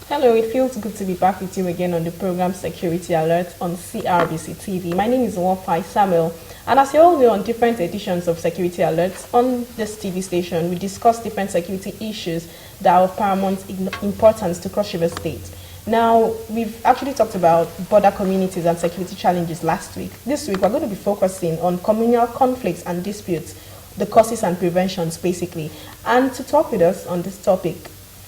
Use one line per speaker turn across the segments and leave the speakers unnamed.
Hello, it feels good to be back with you again on the program Security Alert on CRBC TV. My name is Wofai Samuel, and as you all know, on different editions of Security Alerts on this TV station, we discuss different security issues that are of paramount importance to Cross River State. Now, we've actually talked about border communities and security challenges last week. This week, we're going to be focusing on communal conflicts and disputes, the causes and preventions, basically. And to talk with us on this topic,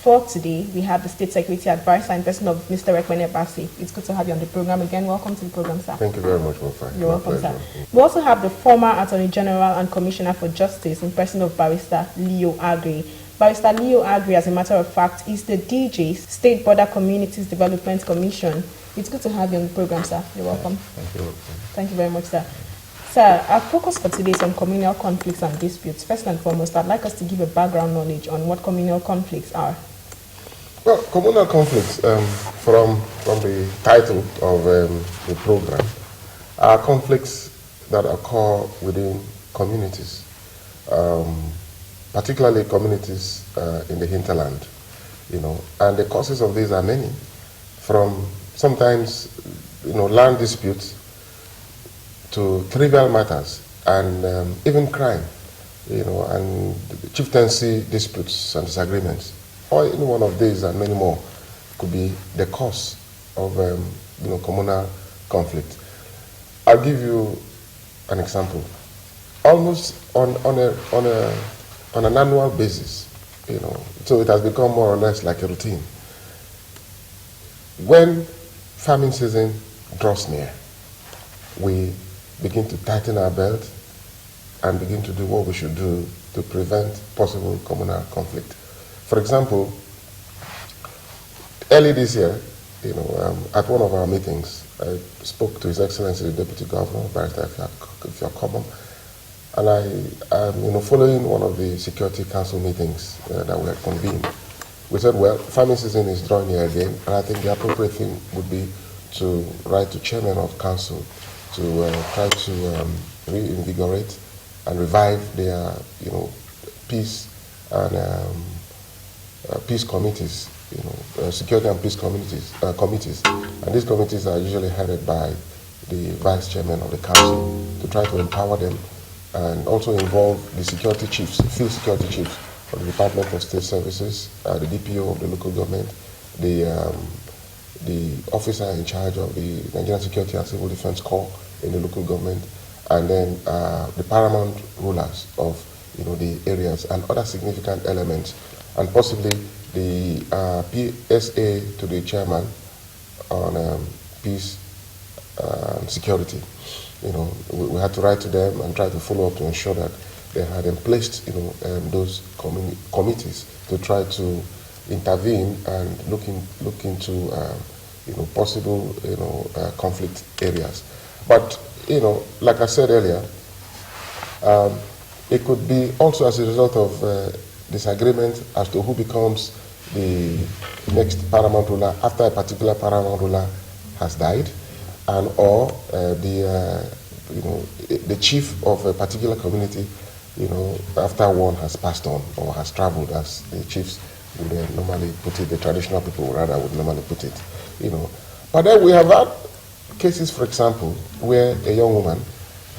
for today, we have the State Security Advisor in person of Mr. REKPENE BASSEY. It's good to have you on the program again. Welcome to the program, sir.
Thank you very much, Wofai.
You're welcome, sir. We also have the former Attorney General and Commissioner for Justice in person of BARR.LEO AGGREY. BARR.LEO AGGREY, as a matter of fact, is the DJ, State Border Communities Development Commission. It's good to have you on the program, sir. You're welcome.
Thank you.
Thank you very much, sir. Sir, our focus for today is on communal conflicts and disputes. First and foremost, I'd like us to give a background knowledge on what communal conflicts are.
Well, communal conflicts, from the title of the program, are conflicts that occur within communities, particularly communities in the hinterland, and the causes of these are many, from sometimes, land disputes to trivial matters and even crime, and chieftaincy disputes and disagreements. Or any one of these and many more could be the cause of communal conflict. I'll give you an example. Almost on an annual basis, so it has become more or less like a routine. When farming season draws near, we begin to tighten our belt and begin to do what we should do to prevent possible communal conflict. For example, early this year, at one of our meetings, I spoke to His Excellency the Deputy Governor, Barrister Ifeakomom, and I, following one of the Security Council meetings that we had convened, we said, well, farming season is drawing near again, and I think the appropriate thing would be to write to Chairman of Council to try to reinvigorate and revive their, peace and peace committees, security and peace committees, and these committees are usually headed by the vice chairman of the council to try to empower them and also involve the security chiefs, field security chiefs of the Department of State Services, the DPO of the local government, the officer in charge of the Nigerian Security and Civil Defense Corps in the local government, and then the paramount rulers of the areas and other significant elements, and possibly the PSA to the chairman on peace and security. We had to write to them and try to follow up to ensure that they had placed those committees to try to intervene and look into possible conflict areas. But like I said earlier, it could be also as a result of disagreement as to who becomes the next paramount ruler after a particular paramount ruler has died, and or the chief of a particular community, after one has passed on or has traveled, as the chiefs would normally put it, the traditional people rather would normally put it, But then we have had cases, for example, where a young woman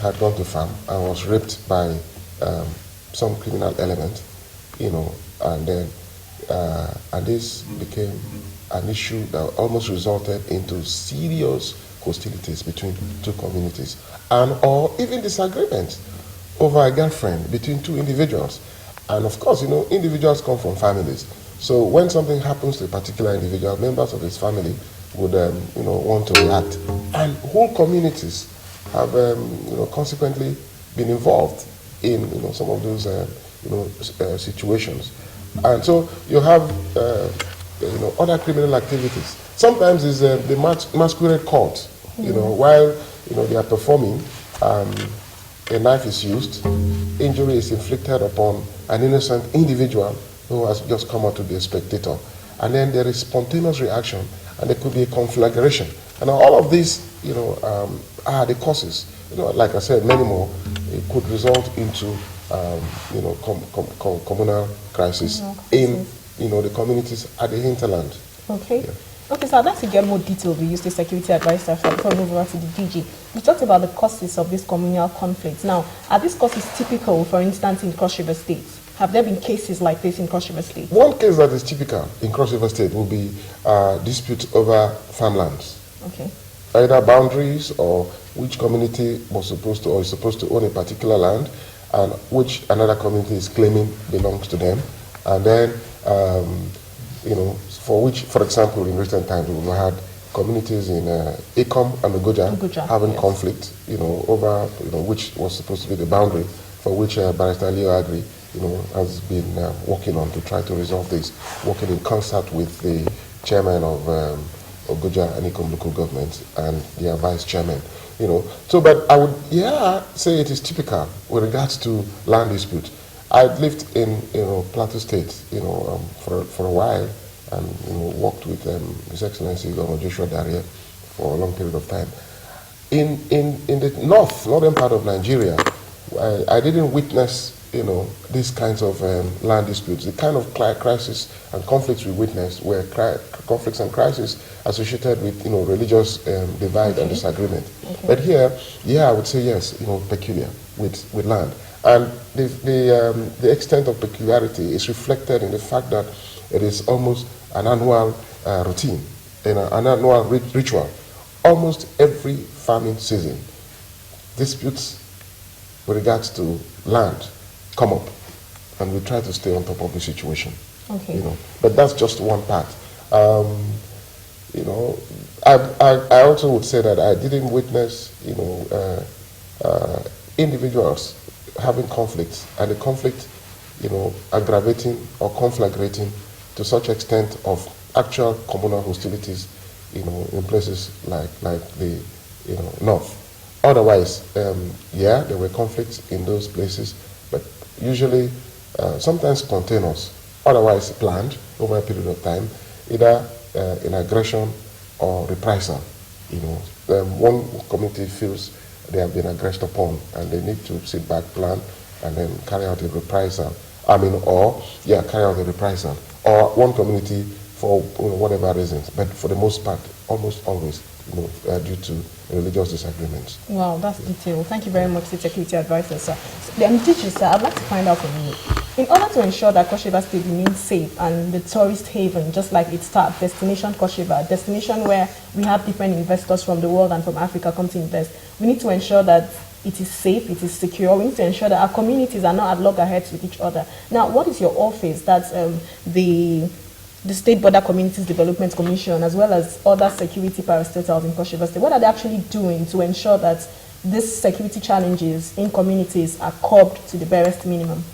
had gone to farm and was raped by some criminal element, and then and this became an issue that almost resulted into serious hostilities between two communities, and or even disagreements over a girlfriend between two individuals. And of course, individuals come from families. So when something happens to a particular individual, members of his family would want to react, and whole communities have consequently been involved in some of those situations. And so you have other criminal activities. Sometimes it's the masquerade court, while they are performing, a knife is used, injury is inflicted upon an innocent individual who has just come out to be a spectator, and then there is spontaneous reaction, and there could be a conflagration, and all of these are the causes. Like I said, many more. It could result into communal crisis in the communities at the hinterland.
Okay.
Yeah.
Okay, so I'd like to get more detail. We use the security advisor before we move over to the DG. We talked about the causes of these communal conflicts. Now, are these causes typical, for instance, in Cross River State? Have there been cases like this in Cross River State?
One case that is typical in Cross River State will be dispute over farmlands.
Okay.
Either boundaries or which community was supposed to or is supposed to own a particular land, and which another community is claiming belongs to them, and then for which, for example, in recent times we've had communities in Akom and Ogoja having conflict, over which was supposed to be the boundary, for which BARR.LEO AGGREY has been working on to try to resolve this, working in concert with the chairman of Ogoja and Akom local government and their vice chairman. So, but I would, say it is typical with regards to land dispute. I lived in, Plateau State, for a while, and worked with His Excellency Governor Joshua Daria for a long period of time. In the northern part of Nigeria, I didn't witness, these kinds of land disputes. The kind of crisis and conflicts we witnessed were conflicts and crises associated with, religious divide and disagreement. Okay. But here, I would say yes, peculiar with land. And the extent of peculiarity is reflected in the fact that it is almost an annual routine, an annual ritual. Almost every farming season, disputes with regards to land come up, and we try to stay on top of the situation.
Okay.
But that's just one part. I also would say that I didn't witness, individuals having conflicts, and the conflict, aggravating or conflagrating to such extent of actual communal hostilities, in places like the, north. Otherwise, there were conflicts in those places, but usually, sometimes spontaneous, otherwise planned over a period of time, either in aggression or reprisal. One community feels they have been aggressed upon, and they need to sit back, plan, and then carry out a reprisal. Carry out a reprisal. Or one community for whatever reasons, but for the most part, almost always, due to religious disagreements.
Wow, that's detailed. Thank you very much, the Security Advisor, sir. The teacher, sir, I'd like to find out from you. In order to ensure that Cross River State remains safe and the tourist haven, just like its start, destination Cross River, a destination where we have different investors from the world and from Africa come to invest, we need to ensure that it is safe, it is secure. We need to ensure that our communities are not at loggerheads with each other. Now, what is your office, that's the State Border Communities Development Commission, as well as other security parastatals in Cross River State, what are they actually doing to ensure that these security challenges in communities are curbed to the barest minimum?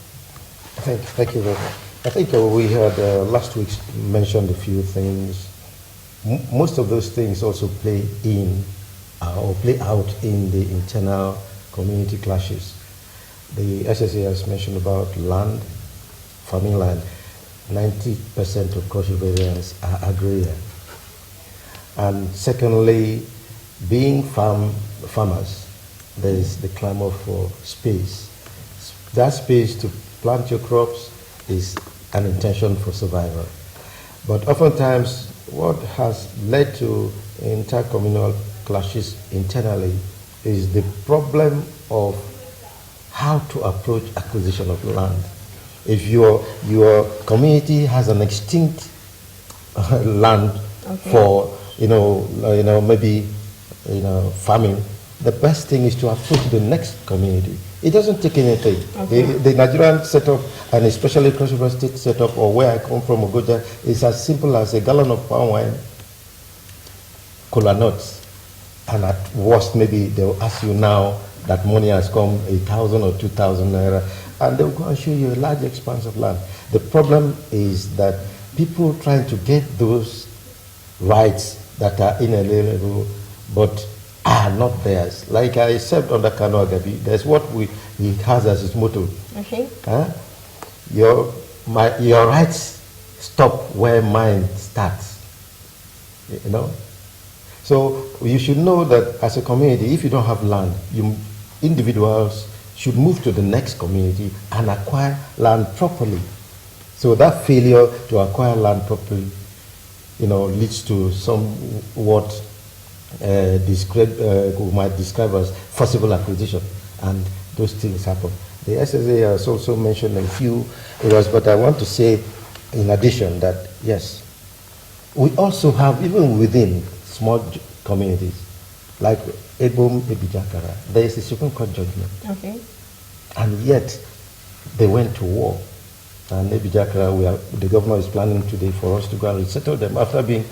Thank you very much. I think we had last week mentioned a few things. Most of those things also play out in the internal community clashes. The SSA has mentioned about land, farming land. 90% of Cross Riverians are agrarian. And secondly, being farmers, there is the clamor for space. That space to plant your crops is an intention for survival. But oftentimes, what has led to intercommunal clashes internally is the problem of how to approach acquisition of land. If your community has an extinct land for maybe farming, the best thing is to approach the next community. It doesn't take anything. Okay. The Nigerian setup, and especially Cross River State setup, or where I come from, Ogoja, is as simple as a gallon of palm wine, cola nuts, and at worst maybe they'll ask you now that money has come 1,000 or 2,000 naira, and they'll go and show you a large expanse of land. The problem is that people trying to get those rights that are inalienable but are not theirs. Like I said under Kano Agabi, that's what he has as his motto. Okay. Your rights stop where mine starts. So you should know that as a community, if you don't have land, individuals should move to the next community and acquire land properly. So that failure to acquire land properly leads to somewhat we might describe as forcible acquisition, and those things happen. The SSA has also mentioned a few areas, but I want to say in addition that, yes, we also have, even within small communities, like Ebom, Ebijakara, there is a Supreme Court judgment.
Okay.
And yet, they went to war. And Ebijakara, the governor is planning today for us to go and resettle them after being,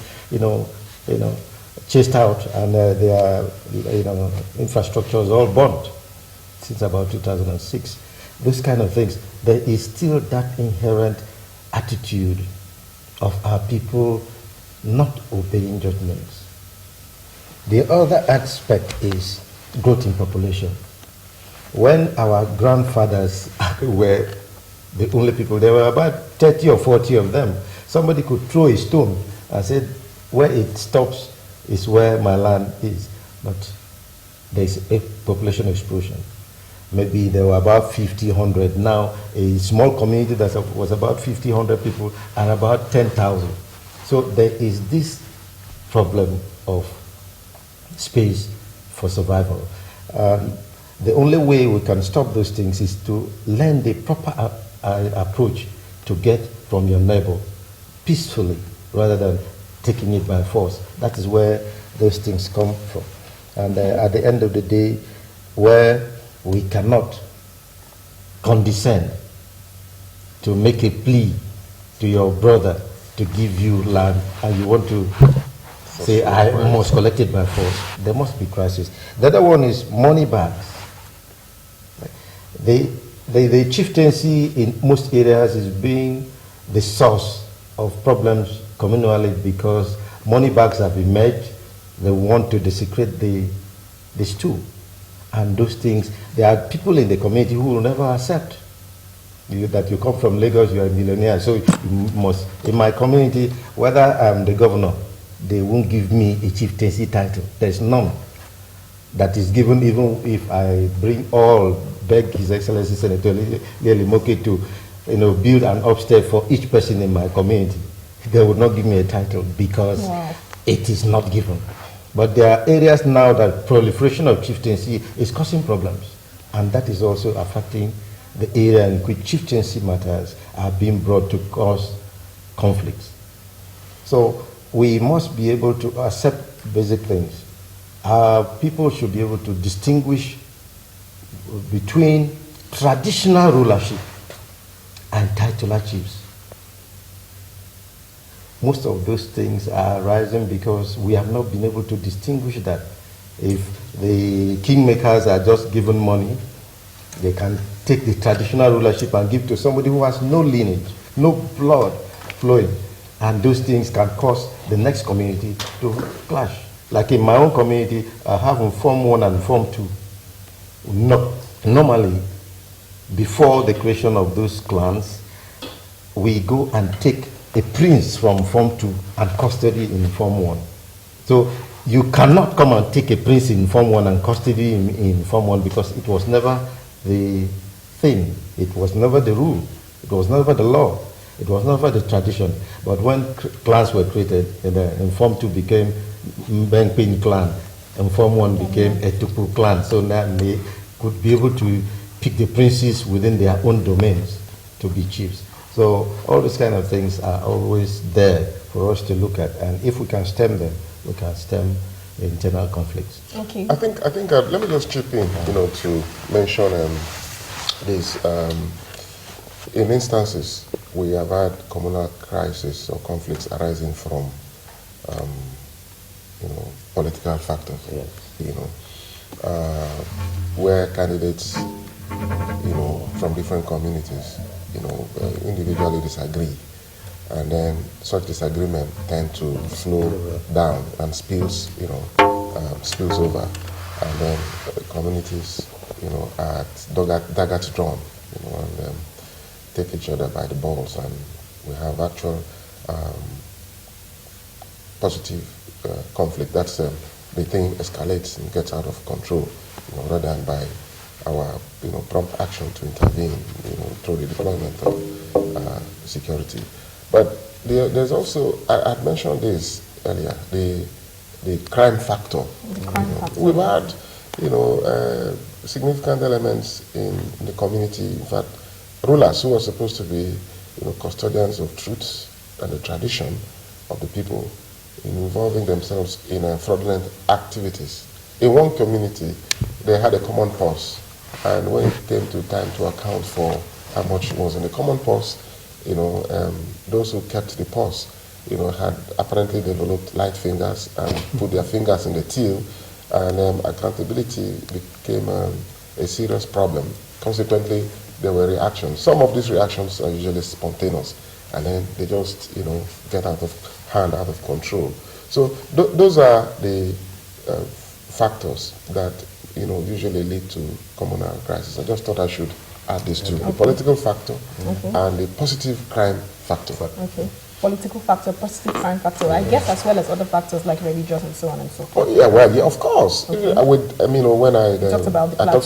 chased out, and their, infrastructures all burnt since about 2006. Those kind of things. There is still that inherent attitude of our people not obeying judgments. The other aspect is growth in population. When our grandfathers were the only people, there were about 30 or 40 of them. Somebody could throw a stone and say, where it stops is where my land is. But there's a population explosion. Maybe there were about 50, 100. Now, a small community that was about 50, 100 people are about 10,000. So there is this problem of space for survival. The only way we can stop those things is to learn the proper approach to get from your neighbor peacefully rather than taking it by force. That is where those things come from. And at the end of the day, where we cannot condescend to make a plea to your brother to give you land, and you want to say, I must collect it by force, there must be crisis. The other one is money bags. The chieftaincy in most areas is being the source of problems communally because money bags have emerged. They want to desecrate the stew. And those things, there are people in the community who will never accept that you come from Lagos, you are a millionaire. So you must, in my community, whether I'm the governor, they won't give me a chieftaincy title. There's none that is given, even if I beg His Excellency Senator Lelimoke to build an upstairs for each person in my community. They would not give me a title because it is not given. But there are areas now that proliferation of chieftaincy is causing problems. And that is also affecting the area in which chieftaincy matters are being brought to cause conflicts. So we must be able to accept basic things. Our people should be able to distinguish between traditional rulership and titular chiefs. Most of those things are arising because we have not been able to distinguish that. If the kingmakers are just given money, they can take the traditional rulership and give to somebody who has no lineage, no blood flowing. And those things can cause the next community to clash. Like in my own community, I have Form 1 and Form 2. Normally, before the creation of those clans, we go and take a prince from Form 2 and custody in Form 1. So you cannot come and take a prince in Form 1 and custody in Form 1 because it was never the thing. It was never the rule. It was never the law. It was never the tradition. But when clans were created, in Form 2 became Mbengpin clan, and Form 1 became Etupu clan. So now they could be able to pick the princes within their own domains to be chiefs. So all these kind of things are always there for us to look at, and if we can stem them, we can stem the internal conflicts.
Okay.
I think. Let me just chip in, to mention this. In instances, we have had communal crises or conflicts arising from, political factors. Yes. Where candidates, from different communities, individually disagree, and then such disagreement tend to flow down and spills over, and then communities, are daggers drawn, and take each other by the balls, and we have actual positive conflict. That's the thing escalates and gets out of control, rather than by our prompt action to intervene, through the deployment of security. But there's also, I had mentioned this earlier, the crime factor.
The crime factor.
We've had, significant elements in the community. In fact, rulers who are supposed to be, custodians of truth and the tradition of the people, involving themselves in fraudulent activities. In one community, they had a common purse, and when it came to time to account for how much was in the common purse, those who kept the purse, had apparently developed light fingers and put their fingers in the till, and accountability became a serious problem. Consequently, there were reactions. Some of these reactions are usually spontaneous, and then they just, get out of hand, out of control. So those are the factors that, usually lead to communal crisis. I just thought I should add these two: the political factor and the positive crime factor.
Okay. Political factor, positive crime factor, I guess, as well as other factors like religious and so on and so forth.
Oh, yeah, well, yeah, of course.
Okay.
When I
talked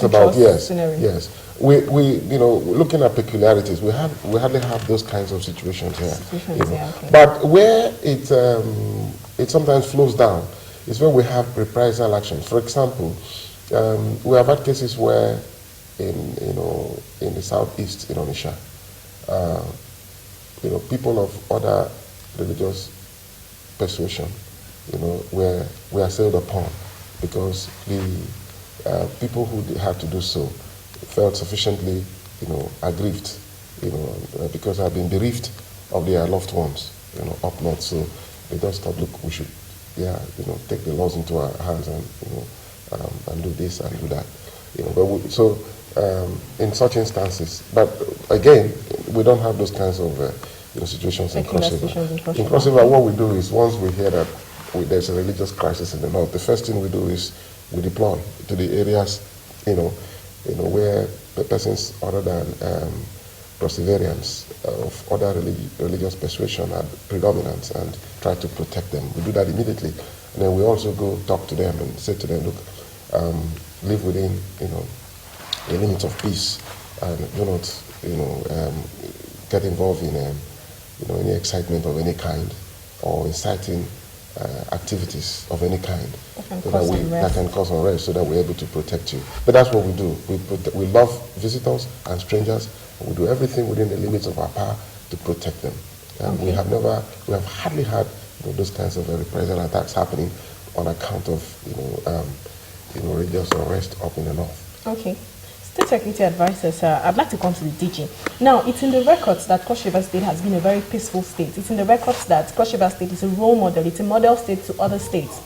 about the
scenario. Yes. We looking at peculiarities, we hardly have those kinds of situations here. But where it sometimes flows down is where we have reprisal actions. For example, we have had cases where in the southeast in Onitsha, people of other religious persuasion, were assailed upon because the people who had to do so felt sufficiently, aggrieved, because they have been bereaved of their loved ones, up north. So they just thought, look, we should, take the laws into our hands and, and do this and do that, in such instances, but again, we don't have those kinds of situations in Cross River. In Cross River, what we do is, once we hear that there's a religious crisis in the north, the first thing we do is we deploy to the areas, where the persons other than perseverance of other religious persuasion are predominant, and try to protect them. We do that immediately, and then we also go talk to them and say to them, look, live within, the limits of peace, and do not, get involved in, any excitement of any kind, or inciting activities of any kind that can cause unrest, so that we're able to protect you. But that's what we do. We love visitors and strangers, and we do everything within the limits of our power to protect them. And we have hardly had those kinds of reprisal attacks happening on account of religious unrest up in the north.
Okay. State Security Advisor, sir, I'd like to come to the DG. Now, it's in the records that Cross River State has been a very peaceful state. It's in the records that Cross River State is a role model. It's a model state to other states.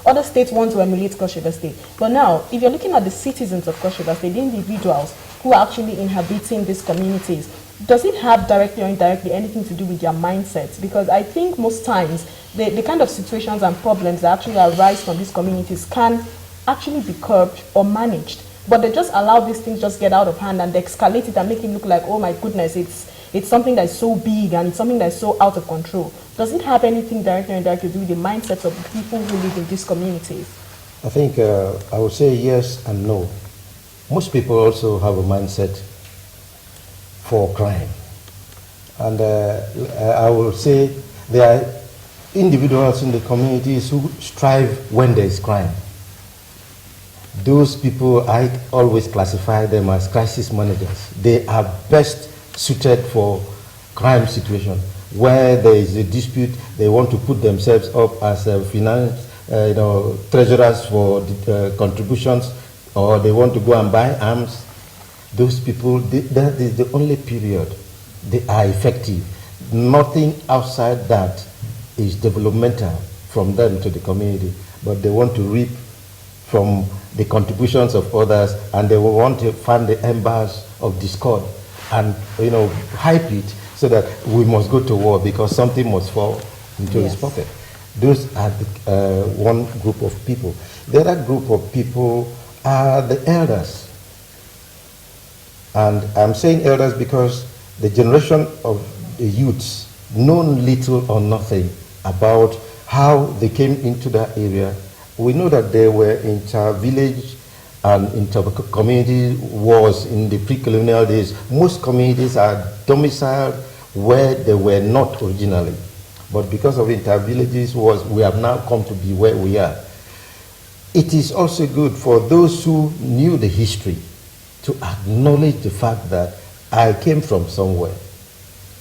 Other states want to emulate Cross River State. But now, if you're looking at the citizens of Cross River State, the individuals who are actually inhabiting these communities, does it have directly or indirectly anything to do with their mindsets? Because I think most times, the kind of situations and problems that actually arise from these communities can actually be curbed or managed. But they just allow these things just get out of hand, and they escalate it and make it look like, oh my goodness, it's something that's so big and it's something that's so out of control. Does it have anything directly or indirectly to do with the mindsets of the people who live in these communities?
I think I would say yes and no. Most people also have a mindset for crime. And I will say there are individuals in the communities who strive when there is crime. Those people, I always classify them as crisis managers. They are best suited for crime situation. Where there is a dispute, they want to put themselves up as treasurers for contributions, or they want to go and buy arms. Those people, that is the only period they are effective. Nothing outside that is developmental from them to the community, but they want to reap from the contributions of others, and they will want to fan the embers of discord and hype it so that we must go to war because something must fall into his pocket. Those are the, one group of people. The other group of people are the elders. And I'm saying elders because the generation of the youths know little or nothing about how they came into that area. We know that there were inter-village and inter-community wars in the pre-colonial days. Most communities are domiciled where they were not originally. But because of intervillages wars, we have now come to be where we are. It is also good for those who knew the history to acknowledge the fact that I came from somewhere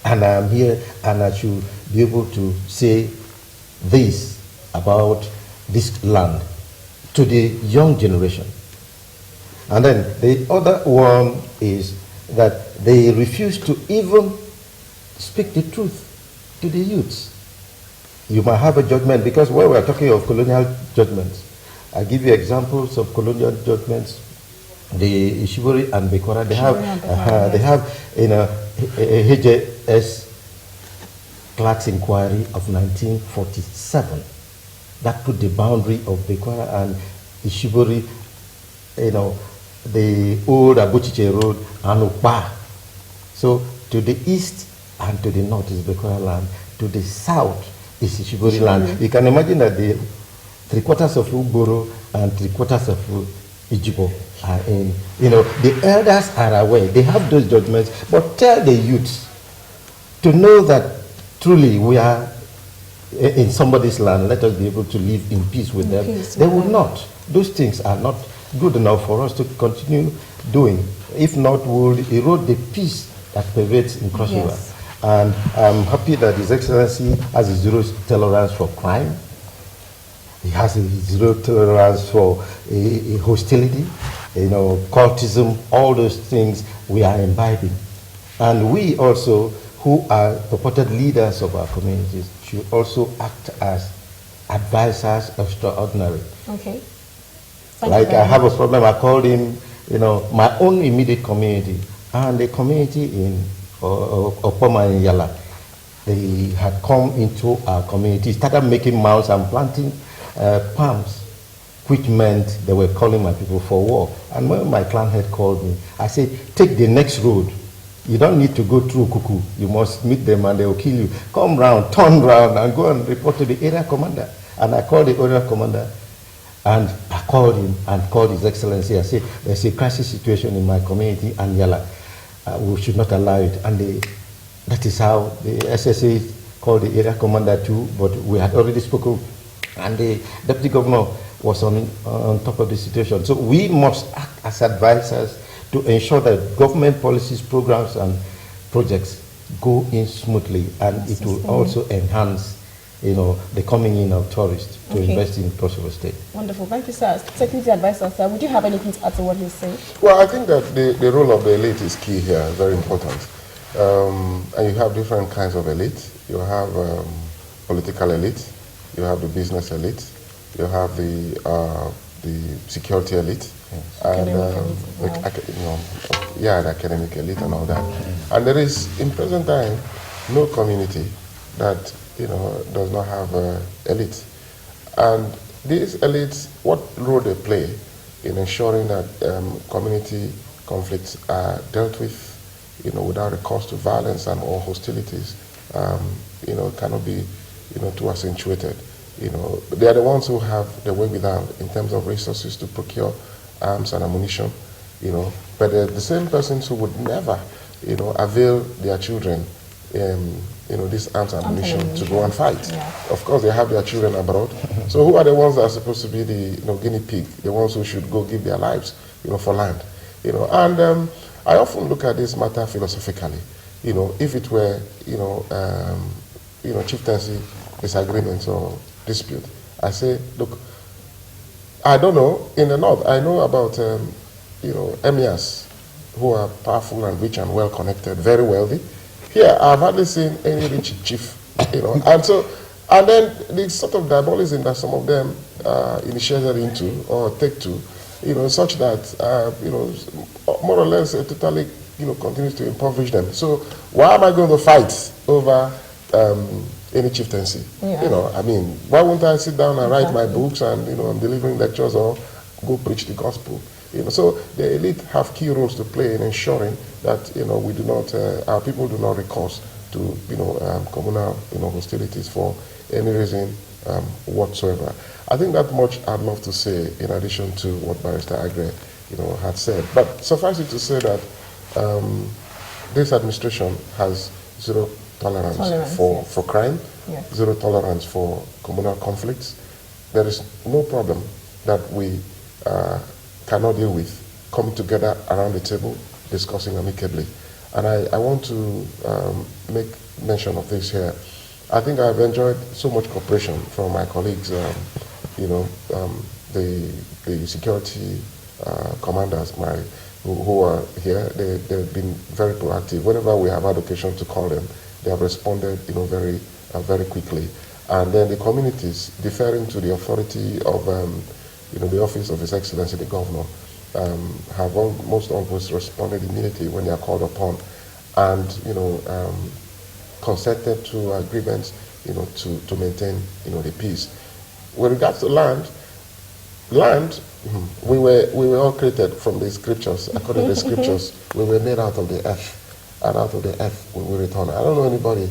and I am here and I should be able to say this about this land to the young generation. And then the other one is that they refuse to even speak the truth to the youths. You might have a judgment, because when we're talking of colonial judgments, I give you examples of colonial judgments. The Ishibori and Bekora, they have in a HJS Clark's inquiry of 1947 that put the boundary of Bekora and Ishibori, the old Abuchiche Road and Ukpa. So to the east and to the north is Bekora land, to the south is Ishibori land. You can imagine that the 3/4 of Ugboro and 3/4 of Ijibo are in, the elders are aware, they have those judgments, but tell the youths to know that truly we are in somebody's land, let us be able to live in peace with them. They will not. Those things are not good enough for us to continue doing. If not, we'll erode the peace that pervades in Cross River.
Yes.
And I'm happy that His Excellency has a zero tolerance for crime. He has a zero tolerance for hostility, cultism, all those things we are imbibing. And we also, who are purported leaders of our communities, should also act as advisors extraordinary.
Okay.
Like I have a problem, I called him, my own immediate community and the community in Opoma and Yala. They had come into our community, started making mounds and planting palms, which meant they were calling my people for war. And when my clan head called me, I said, take the next road. You don't need to go through Kuku. You must meet them and they will kill you. Come round, turn round, and go and report to the area commander. And I called the area commander, and I called him and called His Excellency. I said, there's a crisis situation in my community and Yala. We should not allow it. And that is how the SSA called the area commander too, but we had already spoken, and the deputy governor was on top of the situation. So we must act as advisors to ensure that government policies, programs, and projects go in smoothly, and it will also enhance, the coming in of tourists to invest in Cross River State.
Wonderful, thank you, sir. Security advisor, sir, would you have anything to add to what he's saying?
Well, I think that the role of the elite is key here, very important. And you have different kinds of elite. You have political elite, you have the business elite, you have the security elite, and the academic elite and all that. And there is, in present time, no community that does not have elite. And these elites, what role they play in ensuring that community conflicts are dealt with, without recourse to violence and or hostilities, cannot be, too accentuated. They are the ones who have the wherewithal in terms of resources to procure arms and ammunition, but they're the same persons who would never, avail their children, this arms and ammunition to go and fight. Yeah. Of course, they have their children abroad. So who are the ones that are supposed to be the guinea pig, the ones who should go give their lives, for land, And I often look at this matter philosophically. If it were, chieftaincy disagreements or dispute, I say, look, I don't know. In the north, I know about, emirs who are powerful and rich and well connected, very wealthy. Here, I've hardly seen any rich chief, and then the sort of diabolism that some of them initiated into or take to, such that, more or less totally, continues to impoverish them. So why am I going to fight over any chieftaincy? Yeah. Why won't I sit down and write my books and, I'm delivering lectures or go preach the gospel? So the elite have key roles to play in ensuring that, we do not, our people do not recourse to, communal, hostilities for any reason whatsoever. I think that much I'd love to say in addition to what Barrister AGGREY, had said. But suffice it to say that this administration has zero tolerance for crime,
Yes.
zero tolerance for communal conflicts. There is no problem that we cannot deal with coming together around the table, discussing amicably. And I want to make mention of this here. I think I've enjoyed so much cooperation from my colleagues, the security commanders who are here. They've been very proactive. Whenever we have had occasion to call them, they have responded very quickly. And then the communities, deferring to the authority of the Office of His Excellency the Governor, have almost always responded immediately when they are called upon, and consented to agreements to maintain the peace. With regards to land, we were all created from the scriptures. According to the scriptures, we were made out of the earth, and out of the earth we will return. I don't know anybody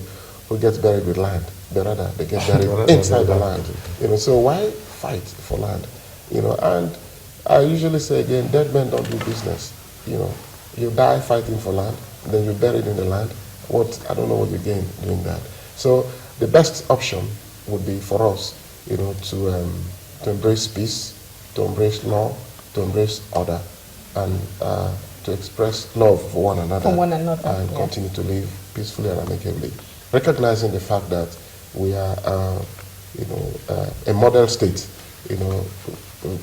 who gets buried with land, but rather they get buried inside the land. So why fight for land? And I usually say again, dead men don't do business. You die fighting for land, then you're buried in the land. I don't know what you gain doing that. So the best option would be for us, to embrace peace, to embrace law, to embrace order, and to express love for one another, and continue to live peacefully and amicably, recognizing the fact that we are, a model state.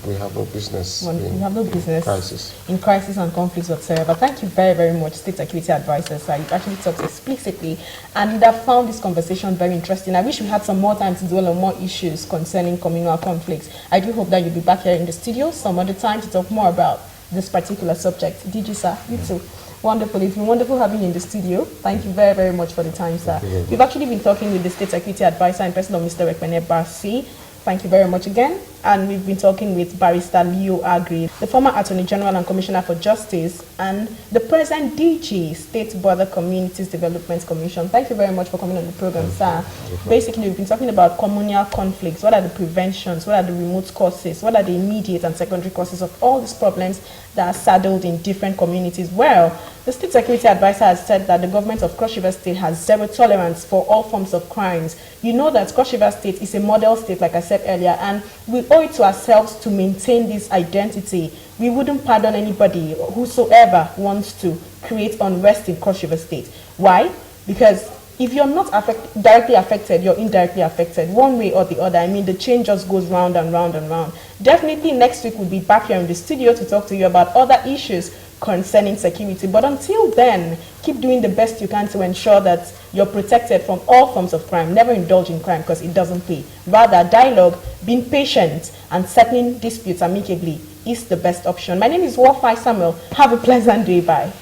We have no business.
We have no business
crisis.
In crisis and conflicts whatsoever. Thank you very, very much, State Security Advisor. So you actually talked explicitly, and I found this conversation very interesting. I wish we had some more time to dwell on more issues concerning communal conflicts. I do hope that you'll be back here in the studio some other time to talk more about this particular subject. DG, sir, you too. Wonderful. It's been wonderful having you in the studio. Thank you very, very much for the time, sir. We've actually been talking with the State Security Advisor in person of Mr. REKPENE BASSEY. Thank you very much again. And we've been talking with Barrister Leo AGGREY, the former Attorney General and Commissioner for Justice, and the present DG, State Border Communities Development Commission. Thank you very much for coming on the program, sir. Basically, we've been talking about communal conflicts. What are the preventions? What are the remote causes? What are the immediate and secondary causes of all these problems that are saddled in different communities? Well, the State Security Advisor has said that the government of Cross River State has zero tolerance for all forms of crimes. You know that Cross River State is a model state, like I said earlier, and we owe it to ourselves to maintain this identity. We wouldn't pardon anybody, whosoever wants to create unrest in Cross River State. Why? Because if you're not directly affected, you're indirectly affected, one way or the other. I mean, the chain just goes round and round and round. Definitely next week we'll be back here in the studio to talk to you about other issues concerning security. But until then, keep doing the best you can to ensure that you're protected from all forms of crime. Never indulge in crime because it doesn't pay. Rather, dialogue, being patient, and settling disputes amicably is the best option. My name is Wofai Samuel. Have a pleasant day. Bye.